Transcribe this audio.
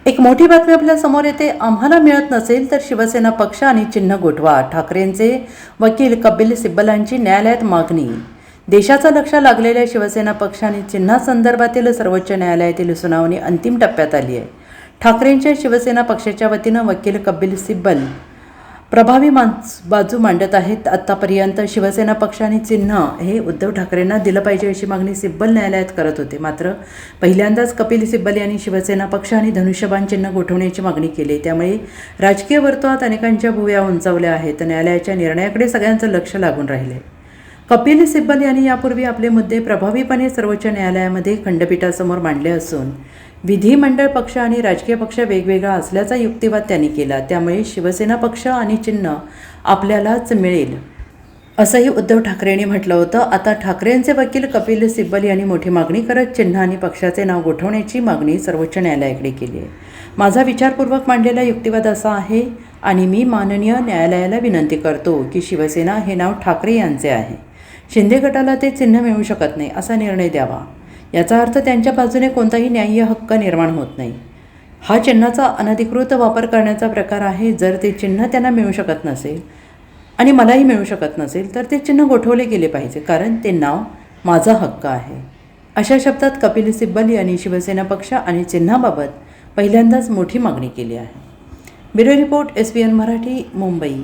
एक मोठी बातमी आपल्या समोर येते. आम्हाला मिळत नसेल तर शिवसेना पक्ष आणि चिन्ह गोठवा. ठाकरेंचे वकील कपिल सिब्बलांची न्यायालयात मागणी. देशाचं लक्ष लागलेल्या शिवसेना पक्ष आणि चिन्हासंदर्भातील सर्वोच्च न्यायालयातील सुनावणी अंतिम टप्प्यात आली आहे. ठाकरेंच्या शिवसेना पक्षाच्या वतीनं वकील कपिल सिब्बल प्रभावी बाजू मांडत आहेत. आत्तापर्यंत शिवसेना पक्ष आणि चिन्ह हे उद्धव ठाकरेंना दिलं पाहिजे अशी मागणी सिब्बल न्यायालयात करत होते. मात्र पहिल्यांदाच कपिल सिब्बल यांनी शिवसेना पक्ष आणि धनुष्यबाण चिन्ह गोठवण्याची मागणी केली. त्यामुळे राजकीय वर्तुळात अनेकांच्या भुवया उंचावल्या आहेत. न्यायालयाच्या निर्णयाकडे सगळ्यांचं लक्ष लागून राहिले. कपिल सिब्बल यांनी यापूर्वी आपले मुद्दे प्रभावीपणे सर्वोच्च न्यायालयामध्ये खंडपीठासमोर मांडले असून विधिमंडळ पक्ष आणि राजकीय पक्ष वेगवेगळा असल्याचा युक्तिवाद त्यांनी केला. त्यामुळे शिवसेना पक्ष आणि चिन्ह आपल्यालाच मिळेल असंही उद्धव ठाकरेंनी म्हटलं होतं. आता ठाकरेंचे वकील कपिल सिब्बल यांनी मोठी मागणी करत चिन्ह आणि पक्षाचे नाव गोठवण्याची मागणी सर्वोच्च न्यायालयाकडे केली आहे. माझा विचारपूर्वक मांडलेला युक्तिवाद असा आहे आणि मी माननीय न्यायालयाला विनंती करतो की शिवसेना हे नाव ठाकरे यांचे आहे. शिंदे गटाला ते चिन्ह मिळू शकत नाही असा निर्णय द्यावा. याचा अर्थ त्यांच्या बाजूने कोणताही न्याय्य हक्क निर्माण होत नाही. हा चिन्हाचा अनधिकृत वापर करण्याचा प्रकार आहे. जर ते चिन्ह त्यांना मिळू शकत नसेल आणि मलाही मिळू शकत नसेल तर ते चिन्ह गोठवले गेले पाहिजे, कारण ते नाव माझा हक्क आहे. अशा शब्दात कपिल सिब्बल यांनी शिवसेना पक्ष आणि चिन्हाबाबत पहिल्यांदाच मोठी मागणी केली आहे. Bureau report SBN Marathi, Mumbai.